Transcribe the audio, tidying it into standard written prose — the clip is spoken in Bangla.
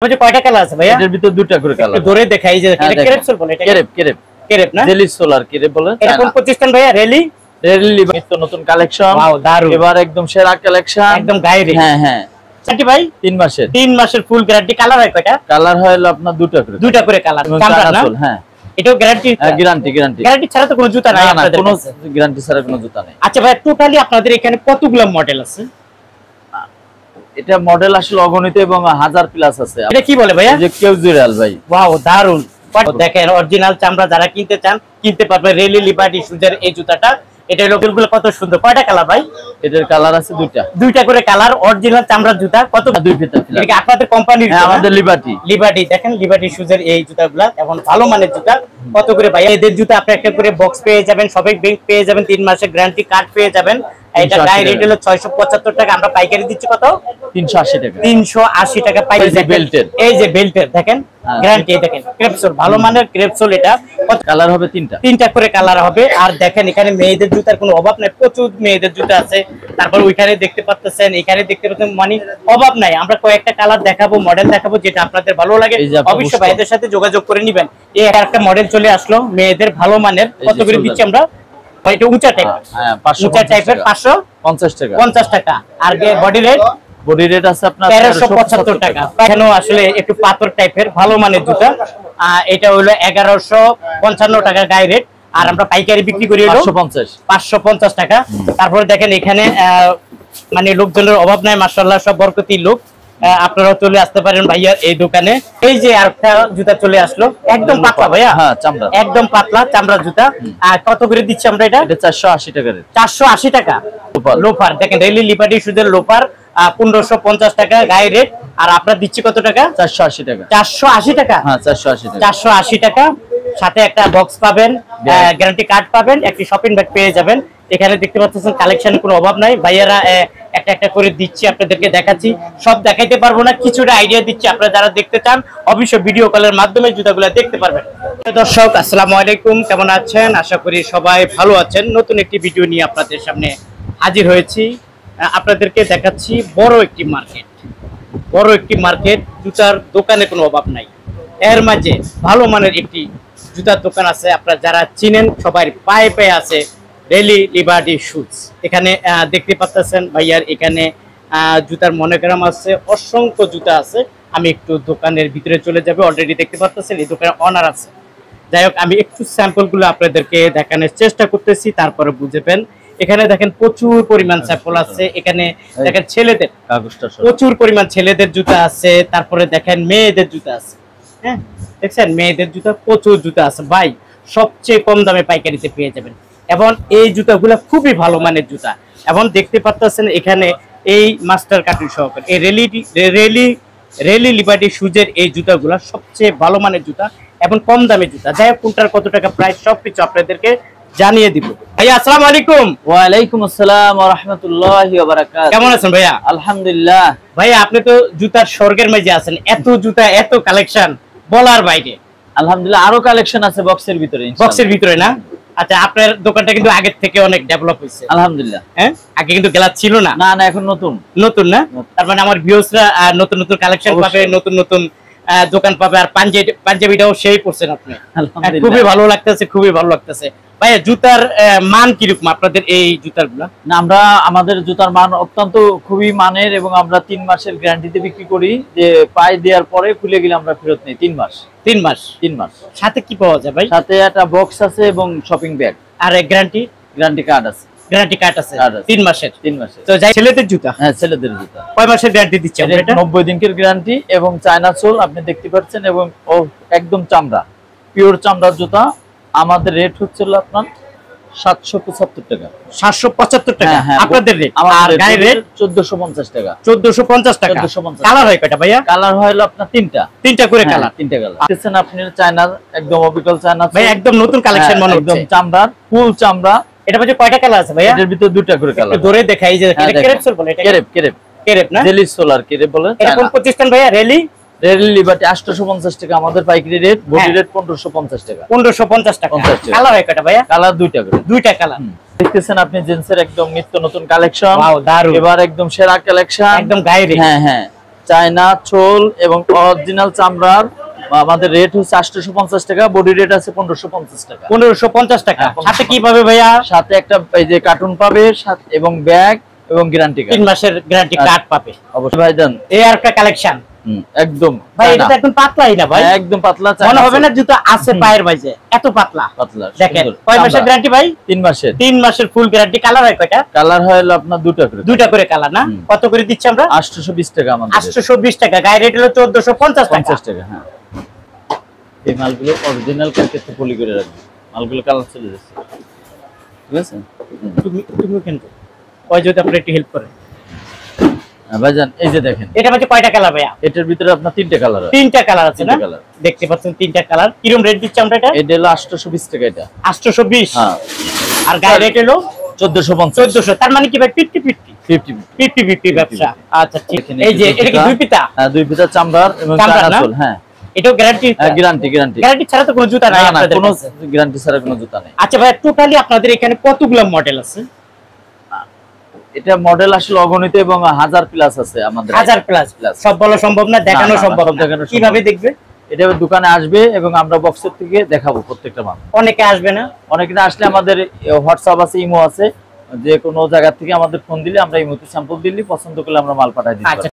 কয়টা কালার আছে ভাইয়া? এর ভিতর দুটো করে কালার। ধরে দেখাই যে এটা ক্রেপসোল বলে, এটা ক্রেপ না? জেলি সোলার ক্রেপ বলে। এটা কোন প্রতিষ্ঠান ভাইয়া? রেলি নিত্য নতুন কালেকশন। ওয়াও দারুন, এবার একদম সেরা কালেকশন, একদম গাইরে। হ্যাঁ হ্যাঁ। চাটি ভাই 3 মাসের 3 মাসের ফুল গ্যারান্টি। কালার হয় কয়টা? কালার হলো আপনার দুটো করে কালার। চামড়া না? হ্যাঁ, এটাও গ্যারান্টি। গ্যারান্টি ছাড়া তো কোনো জুতা নাই আপনাদের কোনো কাছে? গ্যারান্টি ছাড়া কোনো জুতা নেই। আচ্ছা ভাই, টোটালি আপনাদের এখানে কতগুলো মডেল আছে? এটা মডেল আসলে অগণিত এবং 1000 প্লাস আছে। এটা কি বলে ভাইয়া? যে কেউ জুরাল ভাই। ওয়াও দারুন। দেখেন অরিজিনাল চামড়া যারা কিনতে চান কিনতে পারবে। রেলি লিবার্টি শুজের এই জুতাটা, এটা লোকেলগুলো কত সুন্দর। কয়টা কালার ভাই? এটার কালার আছে দুইটা করে কালার। অরিজিনাল চামড়ার জুতা কত? 2 ফিতা ফিলা। এটা আপনাদের কোম্পানির? হ্যাঁ, আমাদের লিবার্টি। দেখেন লিবার্টি শুজের এই জুতাগুলা এখন ভালো মানের জুতা। কত করে ভাই? এদের জুতা আপনি একটা করে বক্স পেয়ে যাবেন, সবাই ব্যাংক পেয়ে যাবেন, 3 মাসের গ্যারান্টি কার্ড পেয়ে যাবেন। এটা গায়ে রেট হলো 675 টাকা, আমরা পাইকারি দিচ্ছি কত? 380 টাকা। 380 টাকা পাইকারি। বেল্টের, এই যে বেল্টের দেখেন গ্যারান্টি, দেখেন ক্রেপসোল, ভালো মানের ক্রেপসোল। এটা কালার হবে তিনটা করে কালার হবে। আর দেখেন এখানে মেয়েদের জুতার কোনো অভাব নাই, প্রচুর মেয়েদের জুতা আছে। তারপর ওইখানে দেখতে পাচ্ছেন, এখানে দেখতে পাচ্ছেন, মানে অভাব নাই। আমরা কয়েকটা কালার দেখাবো, মডেল দেখাবো, যেটা আপনাদের ভালো লাগে অবশ্যই ভাইদের সাথে যোগাযোগ করে নেবেন। এই একটা মডেল চলে আসলো মেয়েদের ভালো মানের। কত করে দিচ্ছি আমরা? এটা উঁচা টাইপ, হ্যাঁ, উঁচা টাইপের 550 টাকা। আর বডি রেট আছে আপনার 1375 টাকা। এখানেও আসলে একটু পাথর টাইপের ভালো মানের জুতা। এটা হলো 1155 টাকা গায়ে রেট। আর আমরা পাইকারি বিক্রি করি হলো 550 টাকা। তারপরে দেখেন এখানে মানে লোকজনের অভাব নাই, মাশাআল্লাহ, সব বরকতি লোক। আপনারা চলে আসতে পারেন ভাইয়া এই দোকানে। এই যে আরেকটা জুতা চলে আসলো, একদম পাতলা ভাইয়া, হ্যাঁ চামড়া, একদম পাতলা চামড়া জুতা। আর কত করে দিচ্ছি আমরা এটা? 480 টাকা রেট। 480 টাকা লোফার। দেখেন রেলি লিবার্টি শুজের লোফার 1550 টাকা গায়ে রেট। আর আপনারা দিচ্ছি কত টাকা? 480 টাকা। 480 টাকা, হ্যাঁ 480 টাকা। সাথে একটা বক্স পাবেন, গ্যারান্টি কার্ড পাবেন, একটি শপিং ব্যাগ পেয়ে যাবেন। এখানে দেখতে পাচ্ছেন কালেকশনের কোনো অভাব নাই। ভাইয়ারা একটা একটা করে দিচ্ছি, আপনাদেরকে দেখাচ্ছি। সব দেখাইতে পারবো না, কিছুটা আইডিয়া দিচ্ছি। আপনারা যারা দেখতে চান অবশ্যই ভিডিও কলের মাধ্যমে জুতাগুলো দেখতে পারবেন। দর্শক আসসালামু আলাইকুম, কেমন আছেন? আশা করি সবাই ভালো আছেন। নতুন একটি ভিডিও নিয়ে আপনাদের সামনে হাজির হয়েছি। আপনাদেরকে দেখাচ্ছি বড় একটি মার্কেট। জুতার দোকানে কোনো অভাব নাই। এর মাঝে ভালো মানের একটি জুতার দোকান আছে। আপনারা যারা চিনেন সবাই পায়ে পায়ে আছে রেলি লিবার্টি শুজ। এখানে দেখতে পাচ্ছেন ভাইয়ার এখানে জুতার মনোগ্রাম আছে, অসংখ্য জুতা আছে। আমি একটু দোকানের ভিতরে চলে যাবে। অলরেডি দেখতে পাচ্ছেন এই দোকানের অনার আছে। যাই হোক, আমি একটু স্যাম্পলগুলো আপনাদেরকে দেখানোর চেষ্টা করতেছি, তারপরে বুঝবেন। এখানে দেখেন প্রচুর পরিমাণ স্যাম্পল আছে। এখানে দেখেন ছেলেদের প্রচুর পরিমাণ ছেলেদের জুতা আছে। তারপরে দেখেন মেয়েদের জুতা আছে। হ্যাঁ দেখছেন, মেয়েদের জুতা প্রচুর জুতা আছে ভাই। সবচেয়ে কম দামে পাইকারিতে পেয়ে যাবেন। এবং এই জুতাগুলো খুবই ভালো মানের জুতা। এবং দেখতে পাচ্ছেন এখানে এই মাস্টার কাটিং সহকারে এই রেলি লিবার্টি শুজের এই জুতাগুলো সবচেয়ে ভালো মানের জুতা এবং কম দামের জুতা। যাই হোক, কোনটার কত টাকা প্রাইস সবকিছু আপনাদেরকে জানিয়ে দিব। ভাইয়া আসসালামু আলাইকুম। ওয়া আলাইকুম আসসালাম ওয়া রাহমাতুল্লাহি ওয়া বারাকাতুহু। কেমন আছেন ভাইয়া? আলহামদুলিল্লাহ। ভাইয়া আপনি তো জুতার স্বর্গের মাঝে আছেন, এত জুতা, এত কালেকশন বলার বাইরে। আলহামদুলিল্লাহ, আরো কালেকশন আছে বক্সের ভিতরে। বক্সের ভিতরে না? আচ্ছা, আপনার দোকানটা কিন্তু আগের থেকে অনেক ডেভেলপ হয়েছে আলহামদুলিল্লাহ। হ্যাঁ, আগে কিন্তু গ্লাস ছিল না। না না, এখন নতুন না? তার মানে আমার ভিউয়ার্সরা নতুন নতুন কালেকশন পাবে, নতুন নতুন দোকান পাবে। আর পাঞ্জাবিটাও সেই পড়ছেন আপনি, খুবই ভালো লাগতেছে, খুবই ভালো লাগতেছে। ভাইয়া জুতার মান কিরকম আপনাদের এই জুতাগুলো? না, আমরা আমাদের জুতার মান অত্যন্ত খুবই মানের এবং আমরা 3 মাসের গ্যারান্টিতে বিক্রি করি। যে পায়ে দেওয়ার পরে খুলে গেলে আমরা ফেরত নেই 3 মাস। সাথে কি পাওয়া যায় ভাই? সাথে একটা বক্স আছে এবং শপিং ব্যাগ। আর গ্যারান্টি কার্ড আছে। 3 মাসের। তো যাই ছেলেদের জুতা? হ্যাঁ, ছেলেদের জুতা। কয় মাসের গ্যারান্টি দিচ্ছে? 90 দিনের গ্যারান্টি এবং চায়না সোল আপনি দেখতে পাচ্ছেন। এবং একদম চামড়া, পিওর চামড়ার জুতা। আমাদের রেট হচ্ছিল আপনার 775 টাকা। 775 টাকা আপনাদের রেট। আর গায়ের রেট 1450 টাকা। 1450 টাকা। কালার হয় কয়টা ভাইয়া? কালার হলো আপনার তিনটা করে কালার। দেখছেন আপনি চায়না, একদম অবিকল চায়না ভাই, একদম নতুন কালেকশন মনে হচ্ছে। একদম চামড়ার, ফুল চামড়া। এটা হচ্ছে কয়টা কালার আছে ভাইয়া? এর ভিতর দুটো করে কালার। ধরে দেখাই যে এটা ক্রেপসোল বলে, এটা ক্রেপ না? জেলি সোলার ক্রেপ বলে। এটা কোন প্রতিষ্ঠান ভাইয়া? রেলি লিবার্টি 850 টাকা আমাদের পাইকারি রেট। বডি রেট 1550 টাকা। 1550 টাকা। কালার হয় কয়টা ভাইয়া? কালার দুইটা কালার। দেখতেছেন আপনি জেন্টসের একদম নিত্য নতুন কালেকশন। ওয়াও দারুন। এবার একদম সেরা কালেকশন, একদম গায়ে রেট। হ্যাঁ চায়না চোল এবং অরিজিনাল চামড়ার আমাদের রেট হচ্ছে 850 টাকা, বডি রেট আছে 1550 টাকা। 1550 টাকা। সাথে কি পাবে ভাইয়া? সাথে একটা এই যে কার্টুন পাবে এবং ব্যাগ এবং গ্যারান্টি কার্ড, 3 মাসের গ্যারান্টি কার্ড পাবে। অবশ্যই ভাইজান, এই আর একটা কালেকশন একদম ভাই, এটা তো একদম পাতলাই না ভাই, একদম পাতলা, মনে হবে না জুতো আছে পায়ের মাঝে, এত পাতলা পাতলা। দেখেন কয় মাসের গ্যারান্টি ভাই? 3 মাসের। 3 মাসের ফুল গ্যারান্টি। কালার হয় কয়টা? কালার হয় আপনার দুটা করে কালার না? কত করে দিচ্ছি আমরা? 820 টাকা আমাদের। 820 টাকা। গায়ে রেট হলো 1450 টাকা। হ্যাঁ, এই মালগুলো অরিজিনাল কালকে পলি করে রাখবে, মালগুলো কালার চলে যাচ্ছে, ঠিক আছে? তুমি কিন্তু ওই যদি আপনি একটু হেল্প করেন ভাইজান, এই যে দেখেন এটা মধ্যে কয়টা কালার ভাইয়া? এটার ভিতরে আপনার 3টা কালার আছে। 3টা কালার আছে না? কালার দেখতে পাচ্ছেন 3টা কালার। কিরকম রেট দিচ্ছি আমরা এটা? এটা হলো 820 টাকা। এটা 820। হ্যাঁ, আর গায়ে রেট হলো 1450। 1400। তার মানে কি ভাই 50-50 50 ব্যবসা? আচ্ছা ঠিক। এই যে এটা কি দুই পিতা? হ্যাঁ, দুই পিতা চামড়ার এবং চায়না সোল। হ্যাঁ, এটাও গ্যারান্টি? গ্যারান্টি ছাড়া তো কোনো জুতা নাই আপনাদের কোনো কাছে? গ্যারান্টি ছাড়া কোনো জুতা নেই। আচ্ছা ভাই, টোটালি আপনাদের এখানে কতগুলো মডেল আছে? এটা মডেল আসলে অগণিত এবং 1000 প্লাস আছে আমাদের। 1000 প্লাস। সব বলা সম্ভব না, দেখানো সম্ভব না। কিভাবে দেখবে? এটা দোকানে আসবে এবং আমরা বক্সের থেকে দেখাবো প্রত্যেকটা মাল। অনেকে আসবে না? অনেকে আসলে আমাদের হোয়াটসঅ্যাপ আছে, ইমো আছে, যে কোনো জায়গা থেকে আমাদের ফোন দিলে আমরা ইমোতে স্যাম্পল দিলে পছন্দ করলে আমরা মাল পাঠাই দিই।